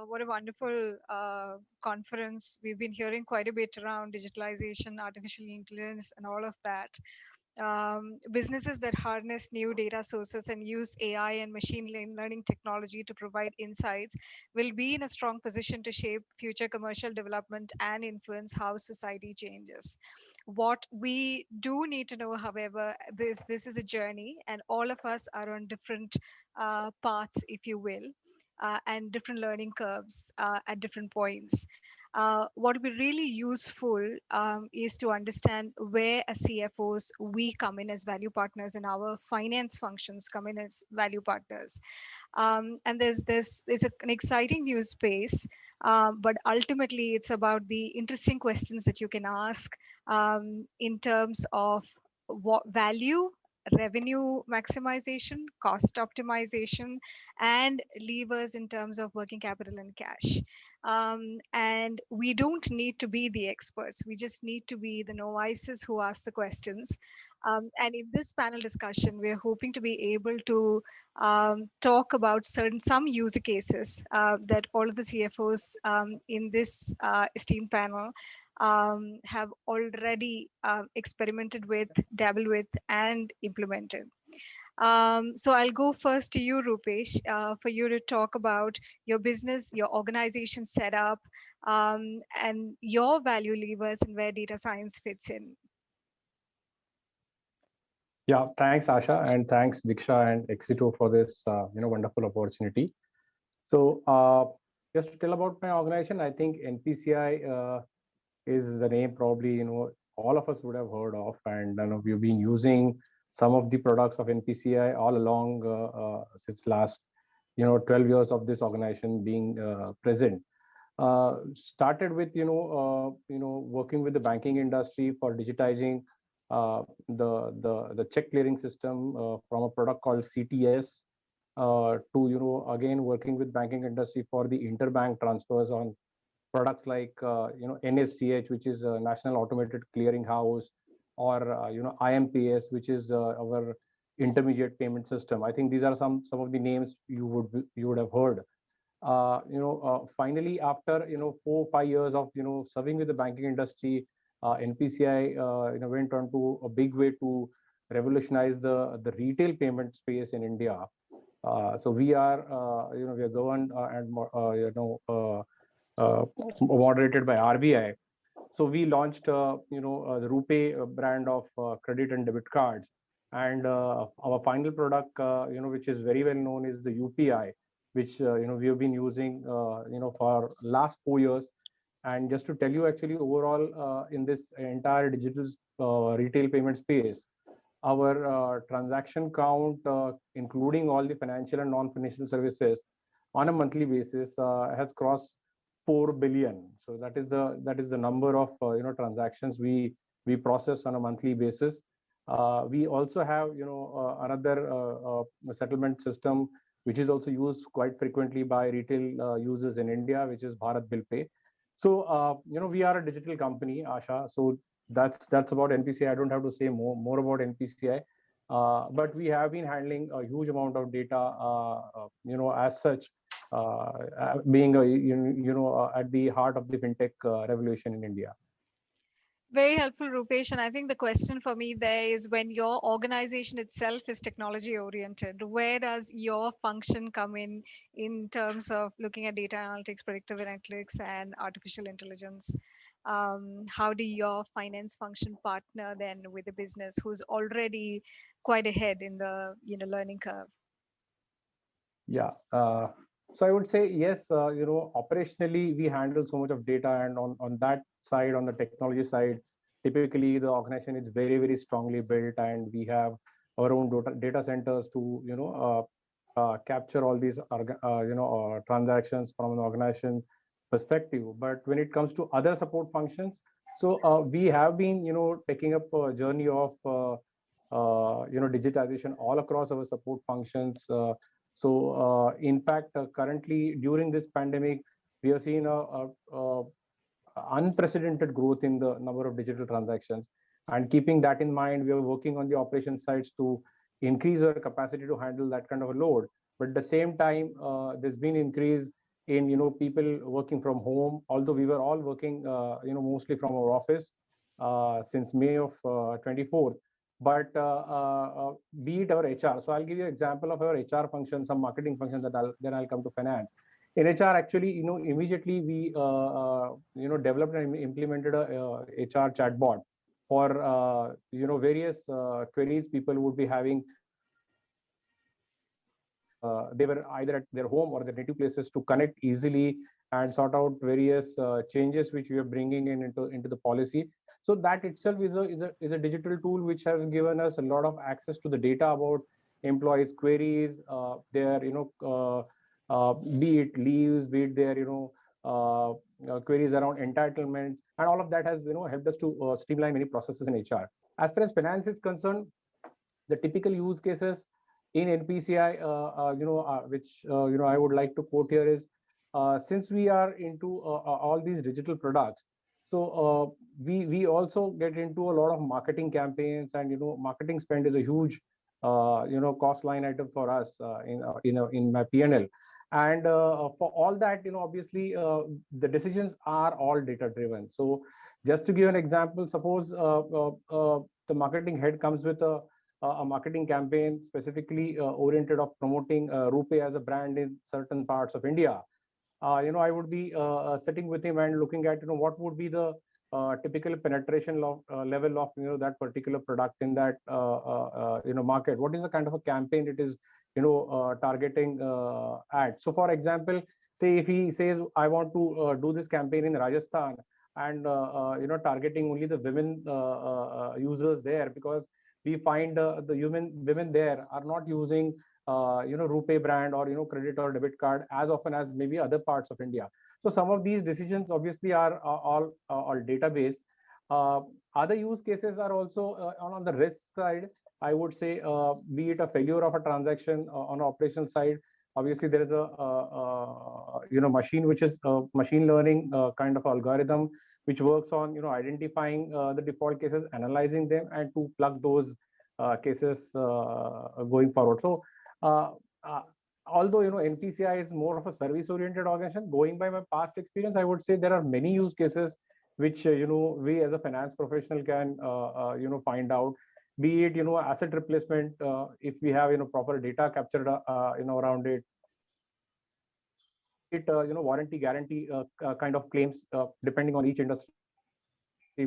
What a wonderful conference. We've been hearing quite a bit around digitalization, artificial intelligence, and all of that. Businesses that harness new data sources and use AI and machine learning technology to provide insights will be in a strong position to shape future commercial development and influence how society changes. What we do need to know, however, this is a journey, and all of us are on different paths, if you will, and different learning curves at different points. What would be really useful is to understand where as CFOs we come in as value partners and our finance functions come in as value partners. And an exciting new space, but ultimately it's about the interesting questions that you can ask in terms of what value, revenue maximization, cost optimization, and levers in terms of working capital and cash. And we don't need to be the experts. We just need to be the novices who ask the questions. And in this panel discussion, we're hoping to be able to talk about some user cases that all of the CFOs in this esteemed panel have already experimented with, dabbled with, and implemented. So I'll go first to you, Rupesh, for you to talk about your business, your organization setup, and your value levers and where data science fits in. Yeah, thanks, Asha, and thanks, Diksha and Exito for this wonderful opportunity. So just to tell about my organization, I think NPCI is the name probably all of us would have heard of, and we've been using some of the products of NPCI all along since last 12 years of this organization being present. Started with working with the banking industry for digitizing the check clearing system from a product called CTS to again working with banking industry for the interbank transfers on products like NSCH, which is a National Automated Clearing House, or IMPS, which is our intermediate payment system. I think these are some of the names you would have heard. Finally, after 4-5 years of serving with the banking industry, NPCI went on to a big way to revolutionize the retail payment space in India. So we are we are governed and moderated by RBI. So we launched the RuPay brand of credit and debit cards, and our final product which is very well known is the UPI, which we have been using for last 4 years. And just to tell you, actually overall in this entire digital retail payment space, our transaction count, including all the financial and non-financial services, on a monthly basis has crossed 4 billion. So that is the number of transactions we process on a monthly basis. We also have another settlement system which is also used quite frequently by retail users in India, which is Bharat Bill Pay. So we are a digital company, Asha. So that's about NPCI. I don't have to say more about NPCI, but we have been handling a huge amount of data, as such, being at the heart of the fintech revolution in India. Very helpful, Rupesh. And I think the question for me there is, when your organization itself is technology oriented, where does your function come in terms of looking at data analytics, predictive analytics, and artificial intelligence? How do your finance function partner then with the business who's already quite ahead in the learning curve? Yeah. So I would say yes. Operationally, we handle so much of data, and on that side, on the technology side, typically the organization is very, very strongly built, and we have our own data centers to capture all these transactions from an organization perspective. But when it comes to other support functions, so we have been taking up a journey of digitization all across our support functions. So in fact, currently during this pandemic, we have seen a unprecedented growth in the number of digital transactions. And keeping that in mind, we are working on the operation sides to increase our capacity to handle that kind of a load. But at the same time, there's been increase in, people working from home, although we were all working, mostly from our office since May of 24. But be it our HR. So I'll give you an example of our HR function, some marketing function then I'll come to finance. In HR, actually, immediately we, developed and implemented a HR chatbot for, various queries people would be having. They were either at their home or their native places to connect easily and sort out various changes which we are bringing into the policy. So that itself is a digital tool which has given us a lot of access to the data about employees' queries, their, be it leaves, be it their, queries around entitlements, and all of that has, helped us to streamline many processes in HR. As far as finance is concerned, the typical use cases in NPCI, which I would like to quote here is, since we are into all these digital products, so we also get into a lot of marketing campaigns, and marketing spend is a huge cost line item for us in my P&L. And for all that, obviously the decisions are all data driven. So just to give an example, suppose the marketing head comes with a marketing campaign specifically oriented of promoting RuPay as a brand in certain parts of India. I would be sitting with him and looking at, what would be the typical penetration level of, that particular product in that, market. What is the kind of a campaign it is, targeting at. So for example, say if he says, I want to do this campaign in Rajasthan and, targeting only the women users there, because we find the women there are not using RuPay brand or credit or debit card as often as maybe other parts of India. So some of these decisions obviously are all data based. Other use cases are also on the risk side. I would say, be it a failure of a transaction on an operational side. Obviously, there is a machine which is machine learning kind of algorithm which works on identifying the default cases, analyzing them, and to plug those cases going forward. So although NPCI is more of a service oriented organization, going by my past experience, I would say there are many use cases which we as a finance professional can find out, be it asset replacement, if we have proper data captured around it, warranty guarantee kind of claims, depending on each industry,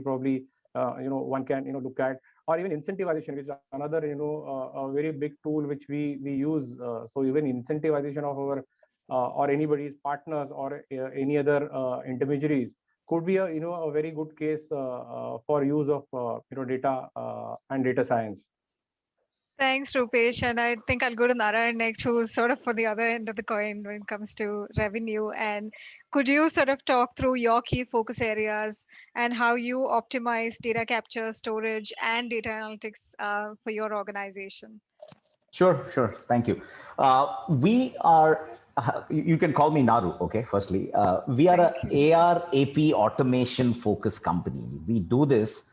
probably one can look at, or even incentivization, which is another a very big tool which we use. So even incentivization of our or anybody's partners or any other intermediaries could be a very good case for use of data and data science. Thanks, Rupesh. And I think I'll go to Narayan next, who's sort of for the other end of the coin when it comes to revenue. And could you sort of talk through your key focus areas and how you optimize data capture, storage, and data analytics for your organization? Sure. Thank you. We are, you can call me Naru, okay, firstly. We are an AR, AP automation focused company. We do this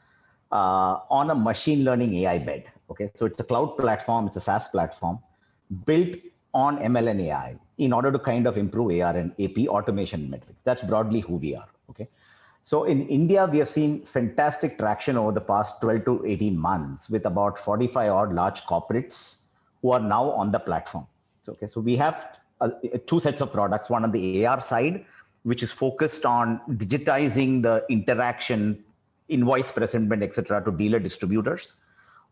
on a machine learning AI bed. Okay, so it's a cloud platform, it's a SaaS platform built on ML and AI in order to kind of improve AR and AP automation metrics. That's broadly who we are. Okay, so in India, we have seen fantastic traction over the past 12 to 18 months with about 45 odd large corporates who are now on the platform. So we have two sets of products, one on the AR side, which is focused on digitizing the interaction, invoice presentment, etc., to dealer distributors.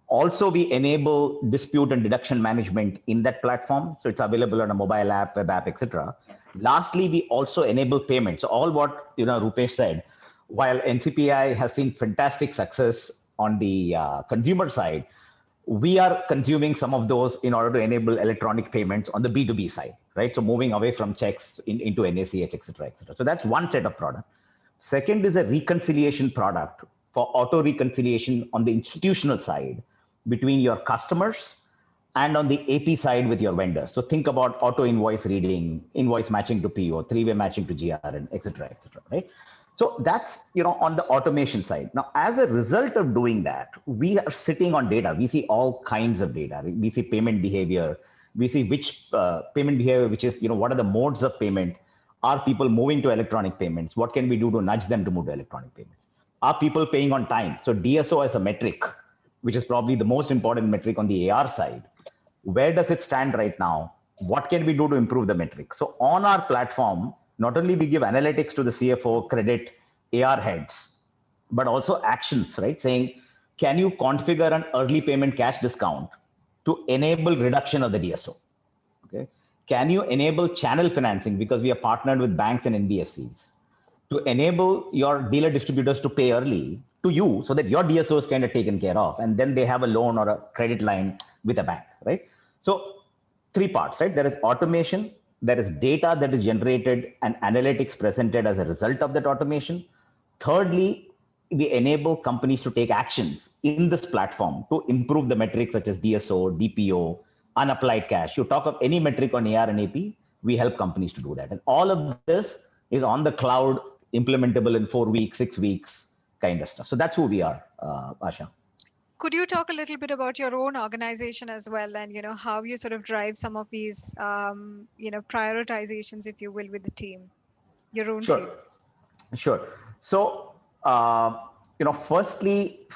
Also, we enable dispute and deduction management in that platform. So it's available on a mobile app, web app, etc. Lastly, we also enable payments. So all what Rupesh said, while NCPI has seen fantastic success on the consumer side, we are consuming some of those in order to enable electronic payments on the B2B side, right? So moving away from checks into NACH, etc., etc. So that's one set of product. Second is a reconciliation product for auto reconciliation on the institutional side between your customers and on the AP side with your vendors. So think about auto invoice reading, invoice matching to PO, three-way matching to GRN, etc., right? So that's on the automation side. Now, as a result of doing that, we are sitting on data. We see all kinds of data. We see payment behavior. We see which payment behavior, which is what are the modes of payment. Are people moving to electronic payments? What can we do to nudge them to move to electronic payments? Are people paying on time? So DSO as a metric, which is probably the most important metric on the AR side, where does it stand right now? What can we do to improve the metric? So on our platform, not only we give analytics to the CFO, credit, AR heads, but also actions, right? Saying, can you configure an early payment cash discount to enable reduction of the DSO? Okay. Can you enable channel financing, because we are partnered with banks and NBFCs, to enable your dealer distributors to pay early to you so that your DSO is kind of taken care of, and then they have a loan or a credit line with a bank, right? So 3 parts, right? There is automation, there is data that is generated and analytics presented as a result of that automation. Thirdly, we enable companies to take actions in this platform to improve the metrics such as DSO, DPO, unapplied cash. You talk of any metric on AR and AP, we help companies to do that. And all of this is on the cloud, implementable in 4 weeks, 6 weeks, kind of stuff. So that's who we are, Asha. Could you talk a little bit about your own organization as well, and how you sort of drive some of these prioritizations, if you will, with the team, your own team? Sure. So firstly,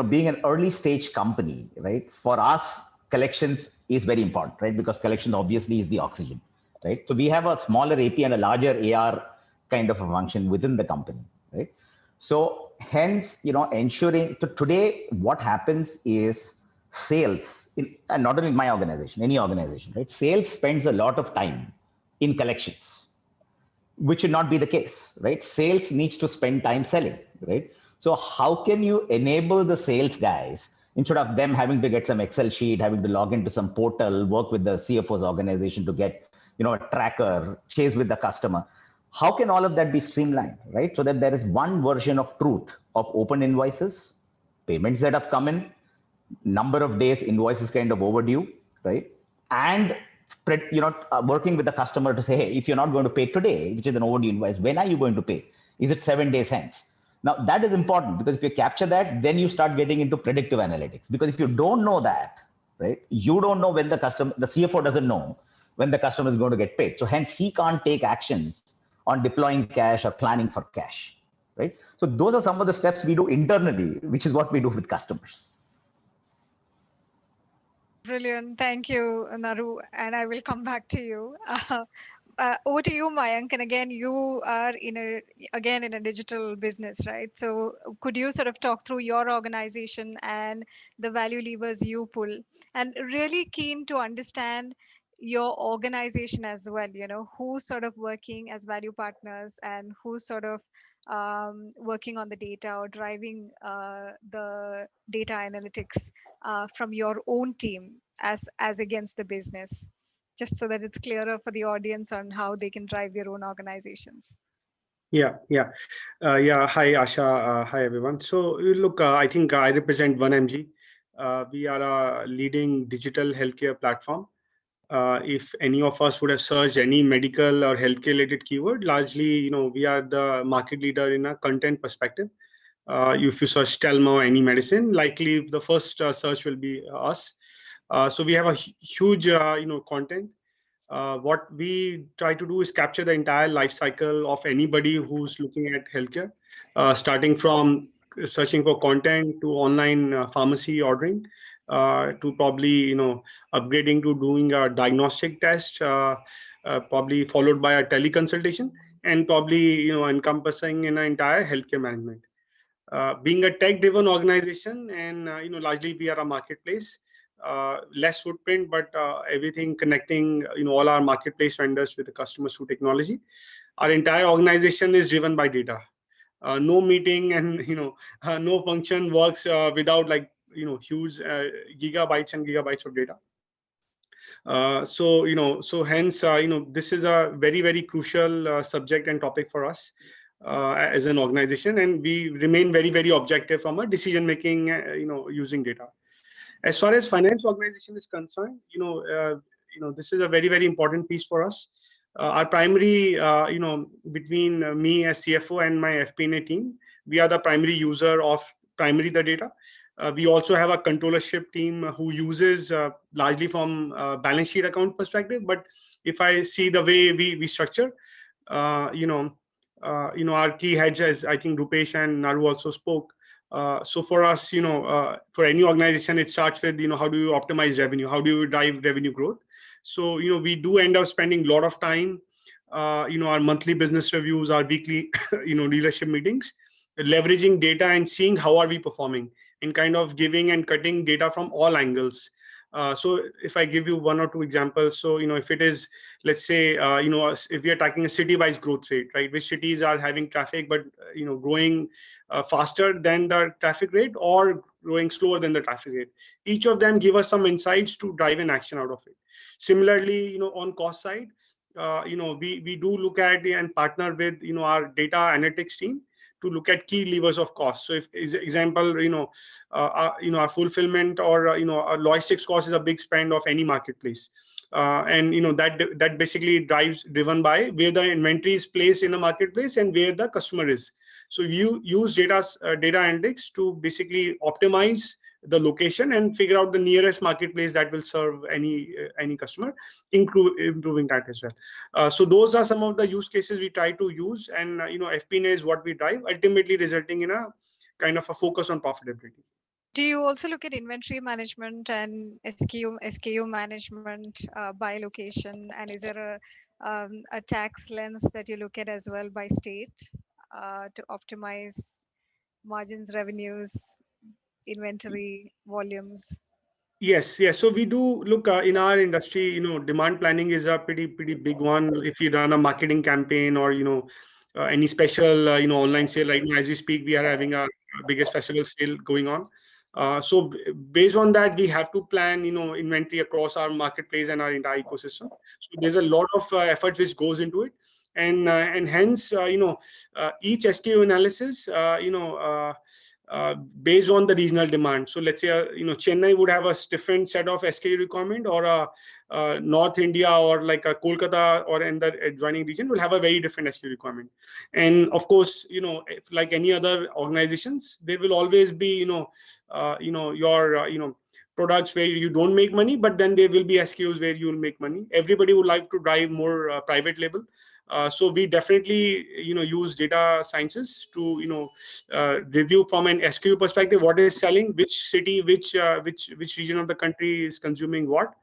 being an early stage company, right? For us, collections is very important, right? Because collections obviously is the oxygen, right? So we have a smaller AP and a larger AR kind of a function within the company, right? So hence, ensuring, so today what happens is sales, and not only my organization, any organization, right? Sales spends a lot of time in collections, which should not be the case, right? Sales needs to spend time selling, right? So how can you enable the sales guys, instead of them having to get some Excel sheet, having to log into some portal, work with the CFO's organization to get, a tracker, chase with the customer? How can all of that be streamlined, right? So that there is one version of truth of open invoices, payments that have come in, number of days invoices kind of overdue, right? And working with the customer to say, hey, if you're not going to pay today, which is an overdue invoice, when are you going to pay? Is it 7 days hence? Now that is important, because if you capture that, then you start getting into predictive analytics. Because if you don't know that, right, you don't know when the CFO doesn't know when the customer is going to get paid. So hence he can't take actions on deploying cash or planning for cash, right? So those are some of the steps we do internally, which is what we do with customers. Brilliant. Thank you, Naru. And I will come back to you. Over to you, Mayank. And again, you are in a digital business, right? So could you sort of talk through your organization and the value levers you pull? And really keen to understand your organization as well, who's sort of working as value partners and who's sort of working on the data or driving the data analytics from your own team as against the business, just so that it's clearer for the audience on how they can drive their own organizations. Yeah. Hi, Asha. Hi, everyone. So look, I think I represent 1mg. We are a leading digital healthcare platform. If any of us would have searched any medical or healthcare related keyword, largely, we are the market leader in a content perspective. If you search Telma, any medicine, likely the first search will be us. So we have a huge, content. What we try to do is capture the entire life cycle of anybody who's looking at healthcare, starting from searching for content to online pharmacy ordering, to probably upgrading to doing a diagnostic test, probably followed by a teleconsultation, and probably encompassing an entire healthcare management. Being a tech-driven organization, and largely we are a marketplace, less footprint, but everything connecting all our marketplace vendors with the customers through technology. Our entire organization is driven by data. No meeting and no function works without huge gigabytes and gigabytes of data. So hence this is a very, very crucial subject and topic for us as an organization, and we remain very, very objective from a decision making using data. As far as finance organization is concerned, this is a very, very important piece for us. Our primary, between me as CFO and my FP&A team, we are the primary user of the data. We also have a controllership team who uses largely from balance sheet account perspective. But if I see the way we structure, our key heads, as I think Rupesh and Naru also spoke. So for us, for any organization, it starts with, how do you optimize revenue? How do you drive revenue growth? So, we do end up spending a lot of time, our monthly business reviews, our weekly, leadership meetings, leveraging data and seeing how are we performing, and kind of giving and cutting data from all angles. So if I give you one or two examples, so, if it is, let's say, if we are tracking a city-wise growth rate, right, which cities are having traffic, but, growing faster than the traffic rate or growing slower than the traffic rate. Each of them give us some insights to drive an action out of it. Similarly, on cost side, we do look at and partner with, our data analytics team to look at key levers of cost. So if example, our fulfillment or, our logistics cost is a big spend of any marketplace. And that basically driven by where the inventory is placed in a marketplace and where the customer is. So you use data analytics to basically optimize the location and figure out the nearest marketplace that will serve any customer, improving that as well. So those are some of the use cases we try to use, and FP&A is what we drive, ultimately resulting in a kind of a focus on profitability. Do you also look at inventory management and SKU management by location? And is there a tax lens that you look at as well by state to optimize margins, revenues, inventory, volumes? Yes. So we do look in our industry. Demand planning is a pretty big one. If you run a marketing campaign or any special online sale right now, as we speak, we are having our biggest festival sale going on. So based on that, we have to plan inventory across our marketplace and our entire ecosystem. So there's a lot of effort which goes into it, and hence each SKU analysis based on the regional demand. So let's say Chennai would have a different set of SKU requirement, or North India or like a Kolkata or in the adjoining region will have a very different SKU requirement. And of course, if, like any other organizations, there will always be your products where you don't make money, but then there will be SKUs where you will make money. Everybody would like to drive more private label. So we definitely use data sciences to review from an SKU perspective what is selling, which city, which region of the country is consuming what,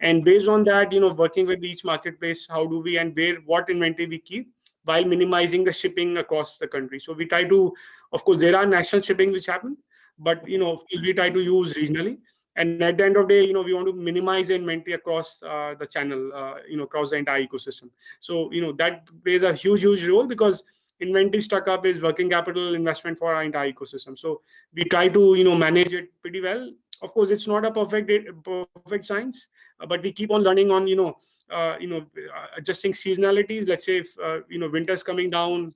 and based on that, working with each marketplace, how do we and what inventory we keep while minimizing the shipping across the country. So we try to, of course, there are national shipping which happen, but we try to use regionally. And at the end of the day, we want to minimize the inventory across the channel, across the entire ecosystem. So, that plays a huge role, because inventory stuck up is working capital investment for our entire ecosystem. So we try to, manage it pretty well. Of course, it's not a perfect science, but we keep on learning on, adjusting seasonalities. Let's say if, winter's coming down,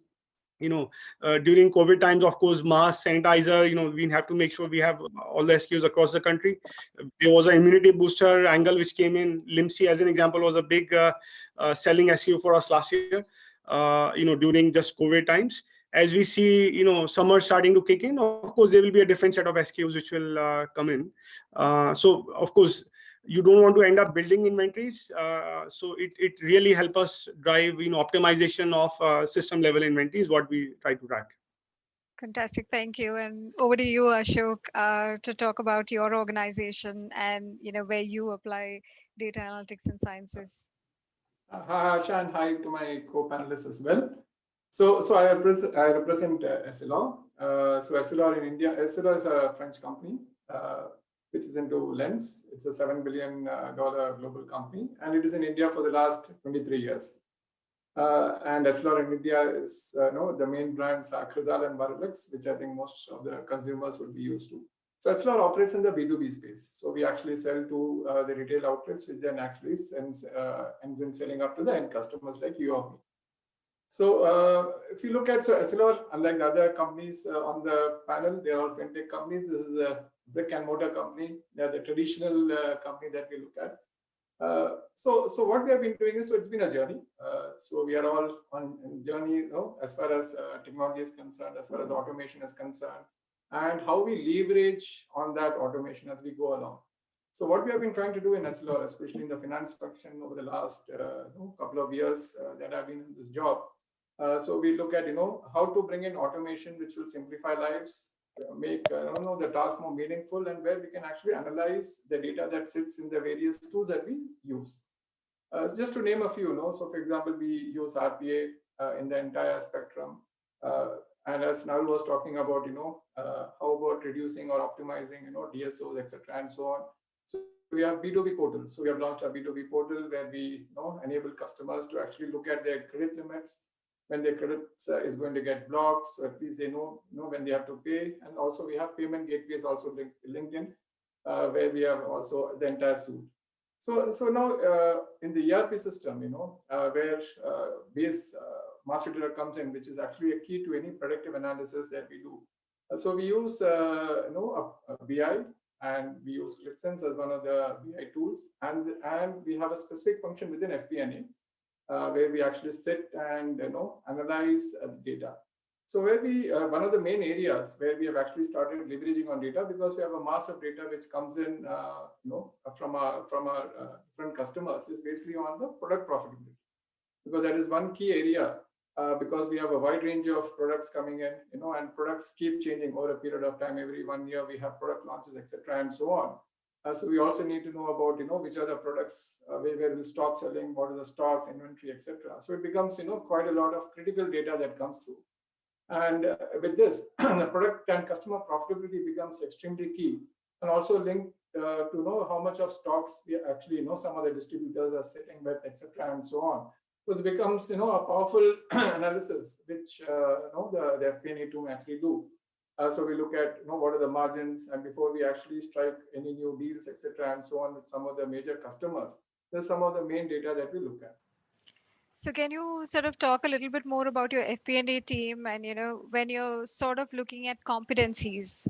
during COVID times, of course, mask, sanitizer, we have to make sure we have all the SKUs across the country. There was an immunity booster angle which came in. Limsi, as an example, was a big selling SKU for us last year, during just COVID times. As we see, summer starting to kick in, of course, there will be a different set of SKUs which will come in. So, of course, you don't want to end up building inventories. So it really helps us drive optimization of system level inventory is what we try to track. Fantastic, thank you. And over to you, Ashok, to talk about your organization and where you apply data analytics and sciences. Hi, Asha, and hi to my co-panelists as well. So I represent Essilor. So Essilor in India, Essilor is a French company which is into lens. It's a $7 billion global company, and it is in India for the last 23 years. And Essilor in India is the main brands are Crizal and Varilux, which I think most of the consumers would be used to. So Essilor operates in the B2B space. So we actually sell to the retail outlets, which then actually ends in selling up to the end customers like you or me. So if you look at Essilor, unlike the other companies on the panel, they are all fintech companies. This is a brick and mortar company. They are the traditional company that we look at. So what we have been doing is, so it's been a journey. So we are all on a journey, as far as technology is concerned, as far as automation is concerned, and how we leverage on that automation as we go along. So what we have been trying to do in Essilor, especially in the finance function over the last couple of years that I've been in this job. So we look at how to bring in automation which will simplify lives, make the task more meaningful, and where we can actually analyze the data that sits in the various tools that we use. Just to name a few, so for example, we use RPA in the entire spectrum. And as Naru was talking about, how about reducing or optimizing, DSOs, etc., and so on. So we have B2B portals. So we have launched a B2B portal where we enable customers to actually look at their credit limits, when their credit is going to get blocked, so at least they know when they have to pay. And also we have payment gateways also linked in, where we have also the entire suite. So now in the ERP system, where base master data comes in, which is actually a key to any predictive analysis that we do. So we use a BI, and we use ClickSense as one of the BI tools, and we have a specific function within FP&A where we actually sit and analyze the data. So where we one of the main areas where we have actually started leveraging on data, because we have a mass of data which comes in from our different customers, is basically on the product profitability, because that is one key area. Because we have a wide range of products coming in, and products keep changing over a period of time. Every 1 year we have product launches, etc., and so on. So we also need to know about which are the products where we'll stop selling, what are the stocks, inventory, etc. So it becomes quite a lot of critical data that comes through. And with this, the product and customer profitability becomes extremely key, and also linked to know how much of stocks we actually some of the distributors are sitting with, etc., and so on. So it becomes a powerful analysis which the FP&A tool actually do. So we look at what are the margins, and before we actually strike any new deals, etc., and so on with some of the major customers, there's some of the main data that we look at. So can you sort of talk a little bit more about your FP&A team, and when you're sort of looking at competencies?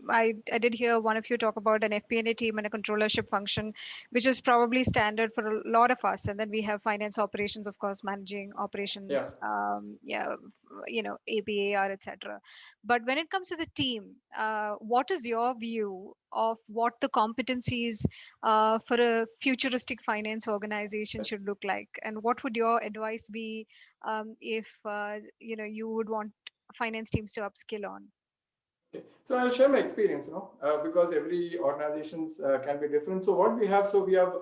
I did hear one of you talk about an FP&A team and a controllership function, which is probably standard for a lot of us. And then we have finance operations, of course, managing operations, APAR, etc. But when it comes to the team, what is your view of what the competencies for a futuristic finance organization should look like, and what would your advice be if you would want finance teams to upskill on? Okay. So I'll share my experience, because every organizations can be different. So what we have, we have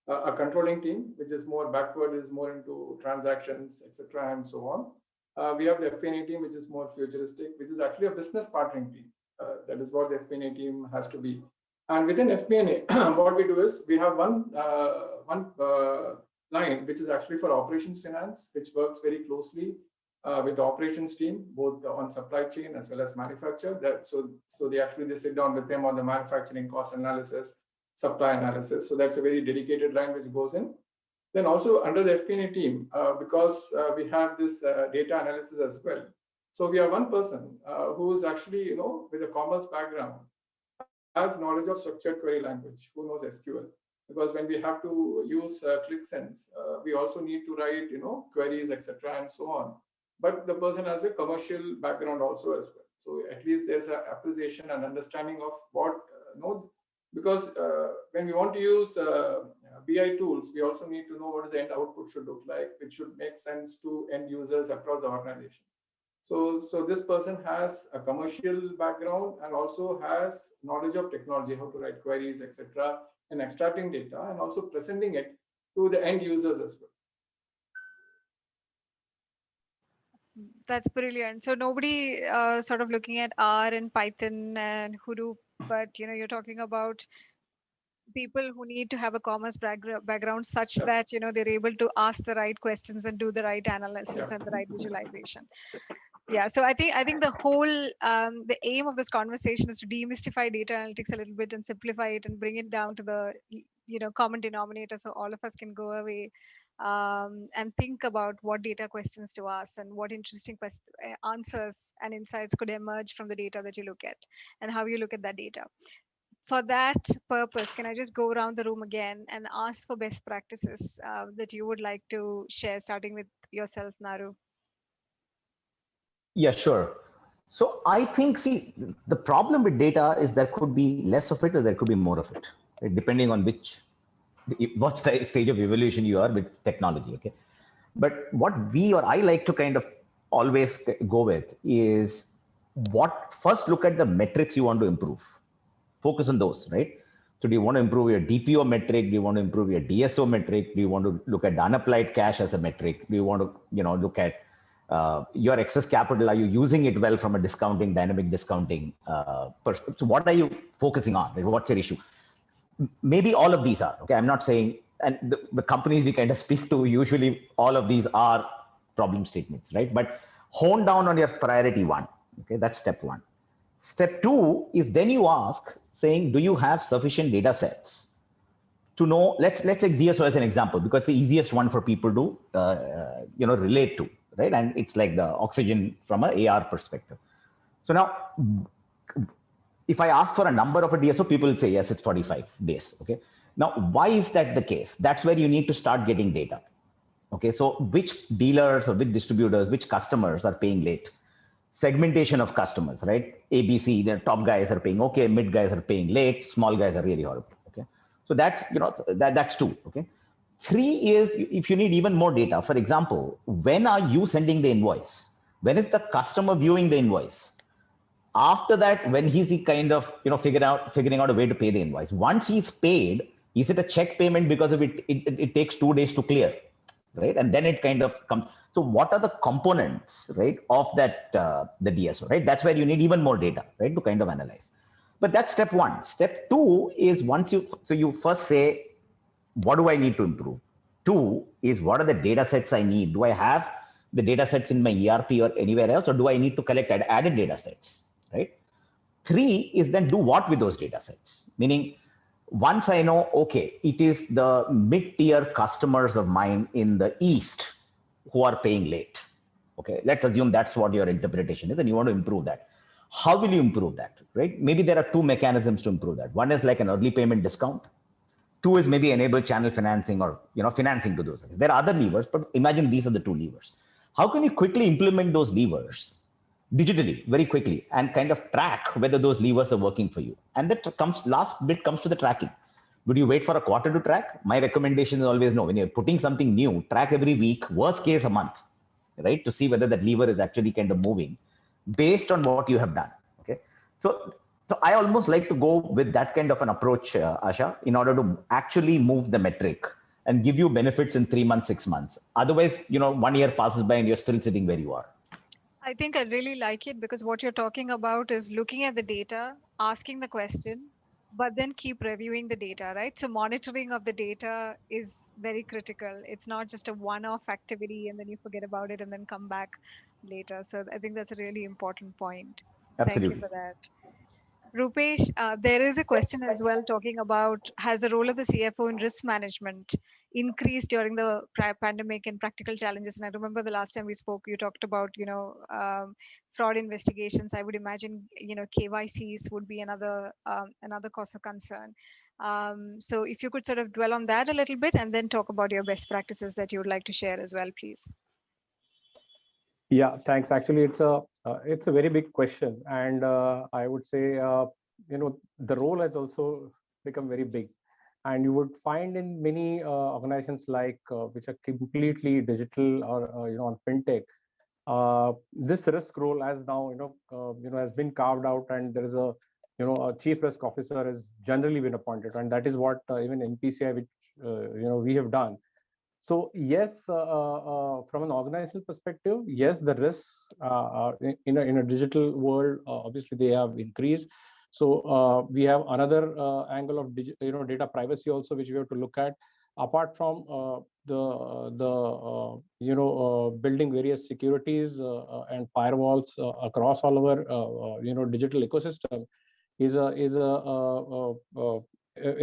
a controlling team which is more backward, is more into transactions, etc., and so on. We have the FP&A team which is more futuristic, which is actually a business partnering team. That is what the FP&A team has to be. And within FP&A, what we do is we have one line which is actually for operations finance, which works very closely with the operations team, both on supply chain as well as manufacture. So they sit down with them on the manufacturing cost analysis, supply analysis. So that's a very dedicated line which goes in. Then also under the FP&A team, because we have this data analysis as well. So we have one person who is actually with a commerce background, has knowledge of structured query language, who knows SQL. Because when we have to use ClickSense, we also need to write queries, etc., and so on. But the person has a commercial background also as well. So at least there's an appreciation and understanding of what, because when we want to use BI tools, we also need to know what is the end output should look like, which should make sense to end users across the organization. So this person has a commercial background and also has knowledge of technology, how to write queries, etc., and extracting data, and also presenting it to the end users as well. That's brilliant. So nobody sort of looking at R and Python and Hadoop, but you're talking about people who need to have a commerce background such that they're able to ask the right questions and do the right analysis and the right visualization. Yeah, so I think the whole the aim of this conversation is to demystify data analytics a little bit and simplify it and bring it down to the common denominator, so all of us can go away and think about what data questions to ask and what interesting answers and insights could emerge from the data that you look at and how you look at that data. For that purpose, can I just go around the room again and ask for best practices that you would like to share, starting with yourself, Naru? Yeah, sure. So I think, see, the problem with data is there could be less of it or there could be more of it, right? Depending on what stage of evolution you are with technology. Okay. But what we or I like to kind of always go with is first look at the metrics you want to improve. Focus on those, right? So do you want to improve your DPO metric? Do you want to improve your DSO metric? Do you want to look at the unapplied cash as a metric? Do you want to, look at your excess capital? Are you using it well from a discounting, dynamic discounting perspective? So what are you focusing on? Right? What's your issue? Maybe all of these are, okay? I'm not saying, and the companies we kind of speak to, usually all of these are problem statements, right? But hone down on your priority one, okay? That's step one. Step two is then you ask, saying, do you have sufficient data sets to know, let's take DSO as an example, because the easiest one for people to, relate to, right? And it's like the oxygen from an AR perspective. So now, if I ask for a number of a DSO, people will say, yes, it's 45 days. Okay. Now, why is that the case? That's where you need to start getting data. Okay. So which dealers or which distributors, which customers are paying late? Segmentation of customers, right? ABC, the top guys are paying okay, mid guys are paying late, small guys are really horrible. Okay. So that's, that's two. Okay. Three is if you need even more data. For example, when are you sending the invoice? When is the customer viewing the invoice? After that, when he's kind of figuring out a way to pay the invoice. Once he's paid, is it a check payment because of it takes 2 days to clear, right? And then it kind of comes. So what are the components, right, of that the DSO, right? That's where you need even more data, right, to kind of analyze. But that's step one. Step two is you first say, what do I need to improve? Two is, what are the data sets I need? Do I have the data sets in my ERP or anywhere else, or do I need to collect added data sets? Right? Three is then do what with those data sets? Meaning, once I know, okay, it is the mid-tier customers of mine in the East who are paying late. Okay, let's assume that's what your interpretation is and you want to improve that. How will you improve that, right? Maybe there are two mechanisms to improve that. One is like an early payment discount. Two is maybe enable channel financing or financing to those. There are other levers, but imagine these are the two levers. How can you quickly implement those levers digitally, very quickly, and kind of track whether those levers are working for you? And that last bit comes to the tracking. Would you wait for a quarter to track? My recommendation is always no. When you're putting something new, track every week, worst case a month, right? To see whether that lever is actually kind of moving based on what you have done. Okay. So I almost like to go with that kind of an approach, Asha, in order to actually move the metric and give you benefits in 3 months, 6 months. Otherwise, 1 year passes by and you're still sitting where you are. I think I really like it because what you're talking about is looking at the data, asking the question, but then keep reviewing the data, right? So monitoring of the data is very critical. It's not just a one-off activity and then you forget about it and then come back later. So I think that's a really important point. Absolutely. Thank you for that. Rupesh, there is a question as well talking about, has the role of the CFO in risk management increased during the pandemic and practical challenges? And I remember the last time we spoke, you talked about, fraud investigations. I would imagine, KYCs would be another cause of concern. So if you could sort of dwell on that a little bit and then talk about your best practices that you would like to share as well, please. Yeah, thanks. Actually, it's a very big question, and I would say the role has also become very big, and you would find in many organizations like which are completely digital or on fintech, this risk role has now has been carved out, and there is a a chief risk officer has generally been appointed, and that is what even NPCI, which we have done. So yes, from an organizational perspective, yes, the risks in a digital world obviously they have increased. So we have another angle of data privacy also, which we have to look at. Apart from building various securities and firewalls across all our digital ecosystem is a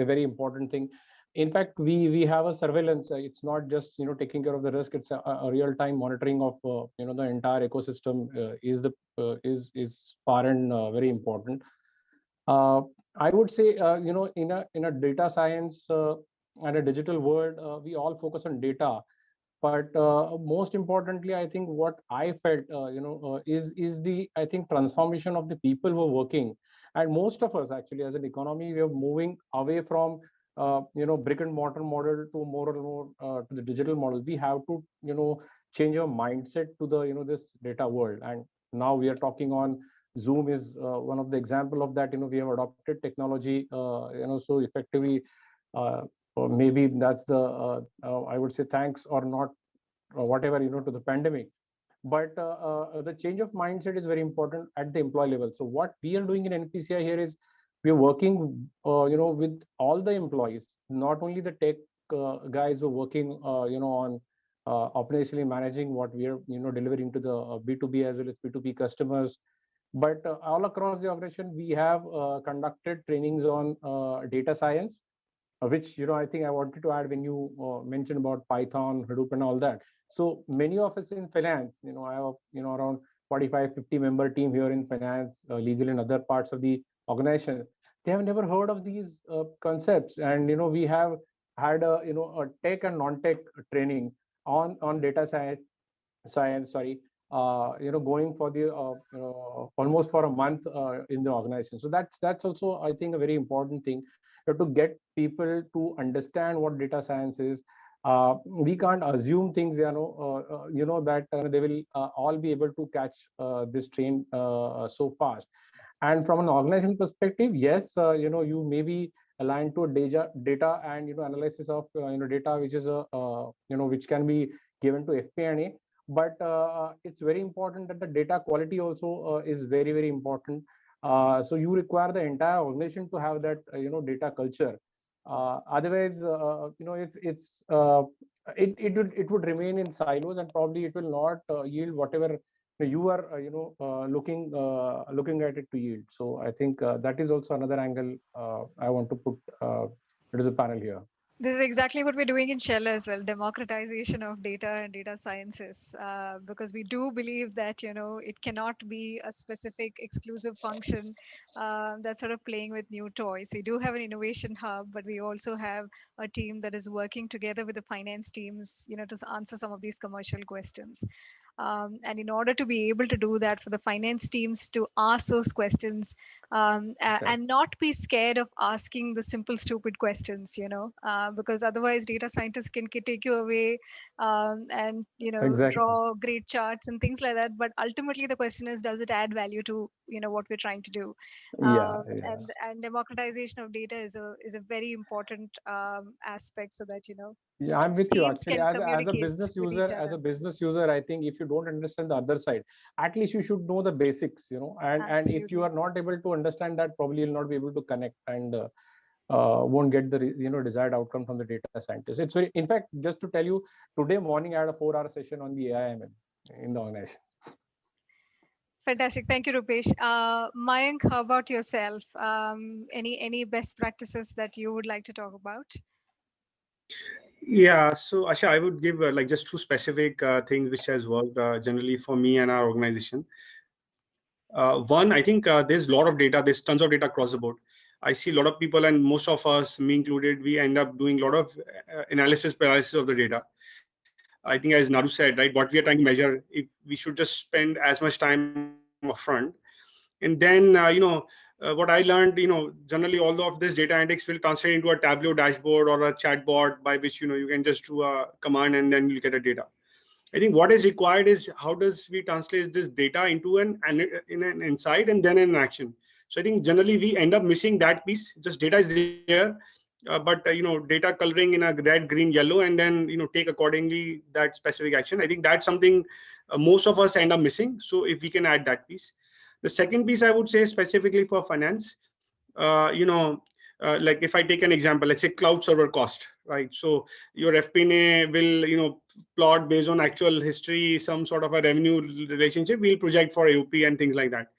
very important thing. In fact, we have a surveillance. It's not just taking care of the risk. It's a real time monitoring of the entire ecosystem is far and very important. I would say in a data science and a digital world, we all focus on data, But most importantly, I think what I felt, is the, I think, transformation of the people who are working. And most of us actually, as an economy, we are moving away from, brick and mortar model to more and more to the digital model. We have to, change our mindset to the, this data world. And now we are talking on Zoom is one of the example of that. We have adopted technology, so effectively. Or maybe that's the I would say thanks or not or whatever, to the pandemic. But the change of mindset is very important at the employee level. So what we are doing in NPCI here is we are working with all the employees, not only the tech guys who are working on operationally managing what we are delivering to the B2B as well as P2P customers. But all across the organization, we have conducted trainings on data science, which I think I wanted to add when you mentioned about Python, Hadoop, and all that. So many of us in finance, I have around 45-50 member team here in finance, legal, and other parts of the organization. They have never heard of these concepts, and we have had a tech and non-tech training on data science. Sorry, going for the almost for a month in the organization. So that's also, I think, a very important thing, to get people to understand what data science is. We can't assume things, that they will all be able to catch this train so fast. And from an organizational perspective, yes, you may be aligned to data and analysis of data, which is a which can be given to FP&A. But it's very important that the data quality also is very, very important. So you require the entire organization to have that data culture. Otherwise, it would remain in silos, and probably it will not yield whatever you are looking at it to yield. So I think that is also another angle I want to put into the panel here. This is exactly what we're doing in Shell as well, democratization of data and data sciences, because we do believe that, it cannot be a specific exclusive function that's sort of playing with new toys. We do have an innovation hub, but we also have a team that is working together with the finance teams, to answer some of these commercial questions. And in order to be able to do that, for the finance teams to ask those questions and not be scared of asking the simple, stupid questions, because otherwise data scientists can take you away and, Exactly. draw great charts and things like that. But ultimately, the question is, does it add value to, what we're trying to do? Yeah. And democratization of data is a very important aspect, so that, Yeah, I'm with you. teams Actually, can as a communicate business with user, each other. I think if you don't understand the other side, at least you should know the basics, and if you Absolutely. are not able to understand that, probably you'll not be able to connect and won't get the desired outcome from the data scientist. It's very, in fact, just to tell you, today morning I had a 4-hour session on the AIML in the organization. Fantastic. Thank you, Rupesh. Mayank, how about yourself? Any best practices that you would like to talk about? Yeah, so Asha, I would give like just two specific things which has worked generally for me and our organization. One, I think there's a lot of data, there's tons of data across the board. I see a lot of people, and most of us, me included, we end up doing a lot of analysis paralysis of the data. I think, as Naru said, right, what we are trying to measure, if we should just spend as much time upfront. And then, what I learned, generally all of this data analytics will translate into a Tableau dashboard or a chatbot by which, you can just do a command and then you get a data. I think what is required is how does we translate this data into an insight and then an action. So I think generally we end up missing that piece. Just data is there, but data coloring in a red, green, yellow, and then take accordingly that specific action. I think that's something most of us end up missing. So if we can add that piece. The second piece I would say specifically for finance, like if I take an example, let's say cloud server cost, right? So your FP&A will plot based on actual history, some sort of a revenue relationship. We'll project for AOP and things like that.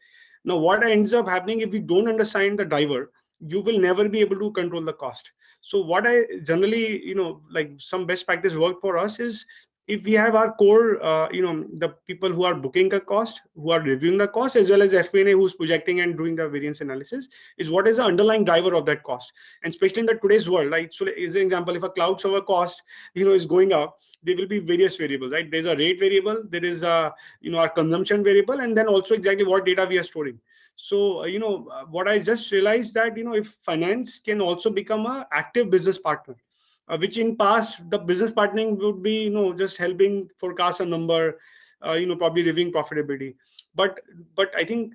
Now, what ends up happening if we don't understand the driver, you will never be able to control the cost. So what I generally, like some best practice work for us is if we have our core, the people who are booking a cost, who are reviewing the cost, as well as FP&A who's projecting and doing the variance analysis, is what is the underlying driver of that cost. And especially in the today's world, right? So as an example, if a cloud server cost, is going up, there will be various variables, right? There's a rate variable, there is a, our consumption variable, and then also exactly what data we are storing. So, what I just realized that, if finance can also become a active business partner, which in past the business partnering would be, just helping forecast a number, probably reviewing profitability. But I think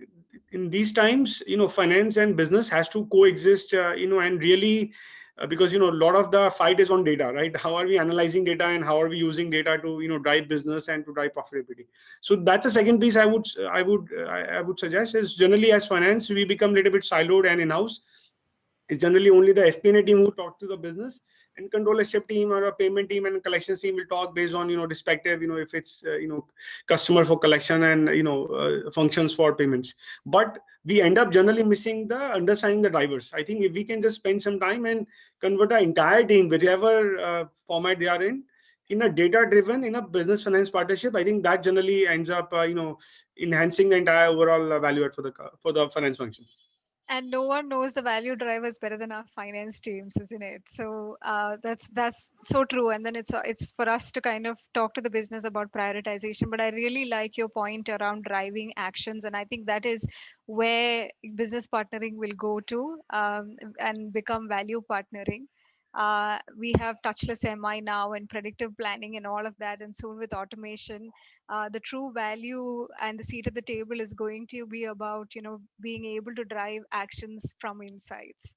in these times, finance and business has to coexist, and really, because a lot of the fight is on data, right? How are we analyzing data, and how are we using data to drive business and to drive profitability? So that's the second piece I would suggest is, generally as finance we become a little bit siloed and in-house. It's generally only the FP&A team who talk to the business, and controllership team or a payment team and collections team will talk based on respective, if it's customer for collection and functions for payments. But we end up generally missing the understanding the drivers. I think if we can just spend some time and convert our entire team, whichever format they are in a data driven, in a business finance partnership, I think that generally ends up enhancing the entire overall value add for the finance function. And no one knows the value drivers better than our finance teams, isn't it? So that's so true. And then it's for us to kind of talk to the business about prioritization. But I really like your point around driving actions, and I think that is where business partnering will go to, and become value partnering. We have touchless MI now and predictive planning and all of that, and soon with automation, the true value and the seat at the table is going to be about being able to drive actions from insights,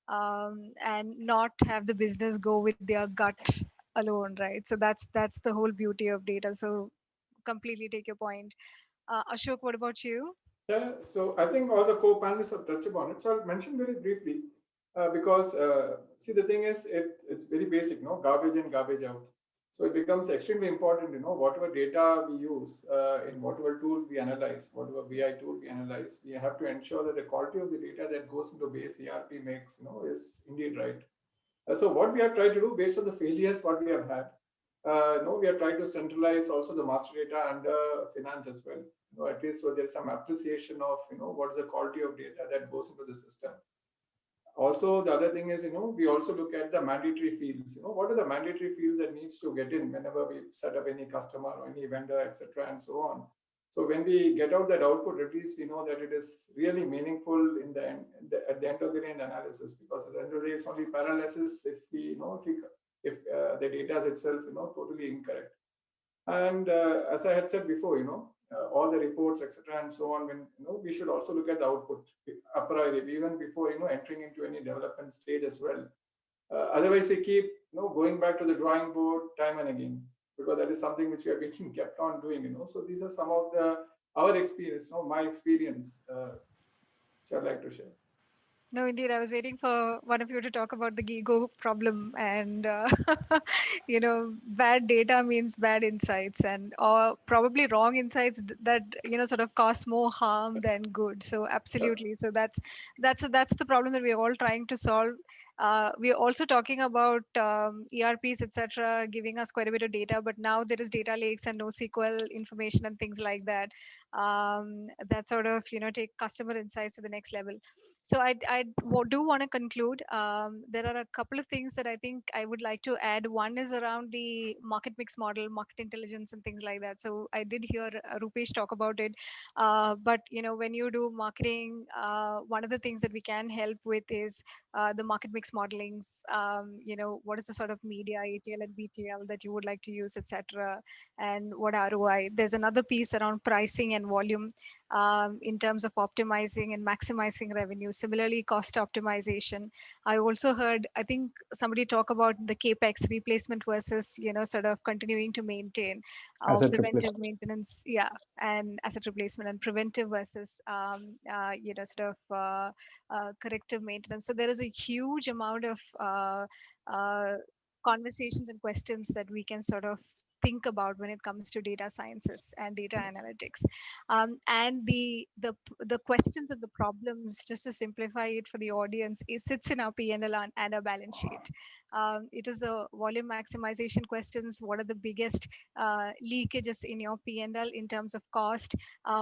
and not have the business go with their gut alone, right? So that's the whole beauty of data. So completely take your point. Ashok, what about you? Yeah, so I think all the co-panelists have touched upon it. So I'll mention very briefly, because see, the thing is, it's very basic, no, garbage in, garbage out. So it becomes extremely important, whatever data we use, in whatever tool we analyze, whatever BI tool we analyze, we have to ensure that the quality of the data that goes into base ERP makes, is indeed right. So what we have tried to do based on the failures what we have had, we are trying to centralize also the master data under finance as well. At least so there's some appreciation of what is the quality of data that goes into the system. Also, the other thing is, we also look at the mandatory fields. What are the mandatory fields that needs to get in whenever we set up any customer or any vendor, etc., and so on. So when we get out that output, at least we know that it is really meaningful in the end, at the end of the day in the analysis, because at the end of the day, it's only paralysis if we, if the data is itself, totally incorrect. And as I had said before, all the reports, etc., and so on, when we should also look at the output a priori, even before entering into any development stage as well. Otherwise, we keep going back to the drawing board time and again, because that is something which we have been kept on doing. So these are some of our experience, my experience, which I'd like to share. No, indeed. I was waiting for one of you to talk about the ego problem, and bad data means bad insights, and or probably wrong insights that sort of cause more harm than good. So absolutely. So that's the problem that we're all trying to solve. We are also talking about ERPs, etc., giving us quite a bit of data, but now there is data lakes and NoSQL information and things like that. That sort of take customer insights to the next level. So I do want to conclude. There are a couple of things that I think I would like to add. One is around the market mix model, market intelligence, and things like that. So I did hear Rupesh talk about it. But when you do marketing, one of the things that we can help with is the market mix modelings. What is the sort of media, ATL and BTL that you would like to use, etc., and what ROI. There's another piece around pricing and volume, in terms of optimizing and maximizing revenue. Similarly, cost optimization. I also heard, I think somebody talk about the CAPEX replacement versus, sort of continuing to maintain, preventive maintenance. Yeah. And asset replacement, and preventive versus, sort of corrective maintenance. So there is a huge amount of conversations and questions that we can sort of think about when it comes to data sciences and data analytics. And the questions and the problems, just to simplify it for the audience, it sits in our P&L and our balance sheet. It is a volume maximization questions. What are the biggest leakages in your P&L in terms of cost?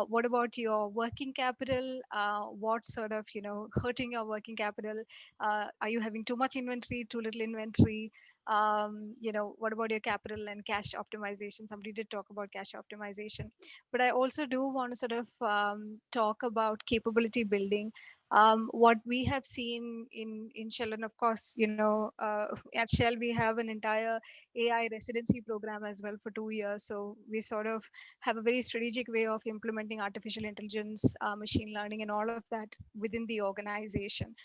What about your working capital? What sort of, hurting your working capital? Are you having too much inventory, too little inventory? What about your capital and cash optimization? Somebody did talk about cash optimization, but I also do want to sort of talk about capability building. What we have seen in Shell, and of course, at Shell we have an entire AI residency program as well for 2 years. So we sort of have a very strategic way of implementing artificial intelligence, machine learning, and all of that within the organization.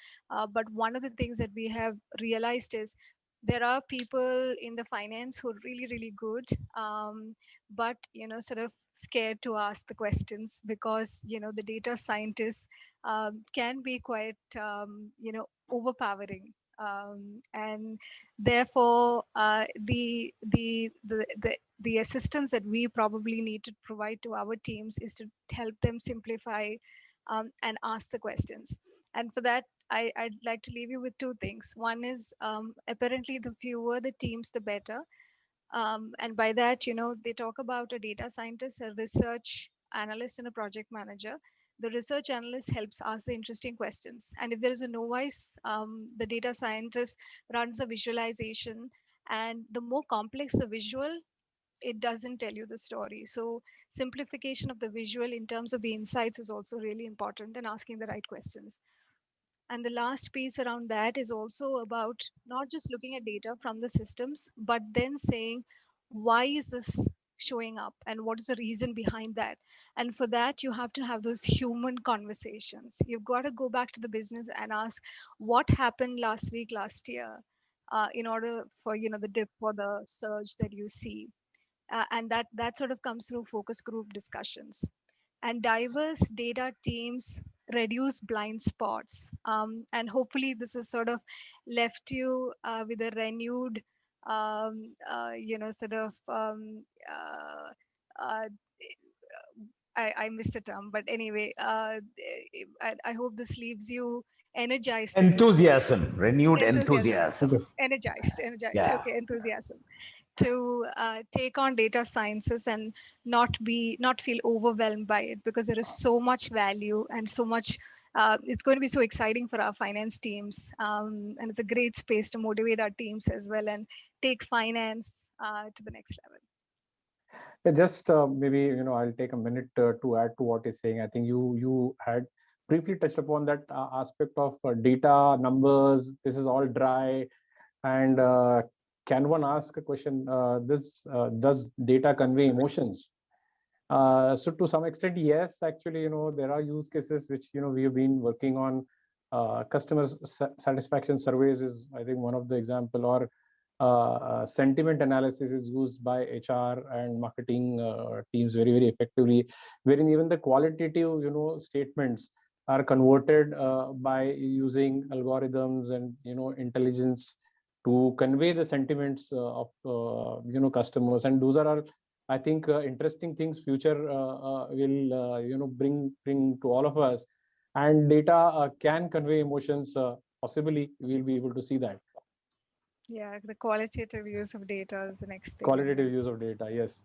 But one of the things that we have realized is there are people in the finance who are really, really good, but sort of scared to ask the questions because the data scientists can be quite overpowering. And therefore, the assistance that we probably need to provide to our teams is to help them simplify and ask the questions. And for that, I'd like to leave you with two things. One is apparently the fewer the teams, the better. And by that, they talk about a data scientist, a research analyst, and a project manager. The research analyst helps ask the interesting questions. And if there is a novice, the data scientist runs a visualization. And the more complex the visual, it doesn't tell you the story. So simplification of the visual in terms of the insights is also really important, and asking the right questions. And the last piece around that is also about not just looking at data from the systems, but then saying, why is this showing up and what is the reason behind that? And for that, you have to have those human conversations. You've got to go back to the business and ask what happened last week, last year, in order for the dip or the surge that you see. And that sort of comes through focus group discussions. And diverse data teams reduce blind spots. And hopefully this has sort of left you with a renewed, sort of, uh, I missed the term, but anyway, I hope this leaves you energized. Enthusiasm, renewed Enthusiasm. enthusiasm. Energized. Yeah. Okay, enthusiasm to take on data sciences and not feel overwhelmed by it, because there is so much value and so much. It's going to be so exciting for our finance teams, and it's a great space to motivate our teams as well and take finance to the next level. Just maybe I'll take a minute to add to what he's saying. I think you had briefly touched upon that aspect of data, numbers. This is all dry, and can one ask a question? Does data convey emotions? So to some extent, yes. Actually, there are use cases which we have been working on. Customer satisfaction surveys is, I think, one of the example, or sentiment analysis is used by HR and marketing teams very, very effectively, wherein even the qualitative statements are converted by using algorithms and intelligence to convey the sentiments of customers. And those are, I think, interesting things future will bring to all of us. And data can convey emotions. Possibly we'll be able to see that. Yeah, the qualitative use of data is the next thing. Qualitative use of data, yes.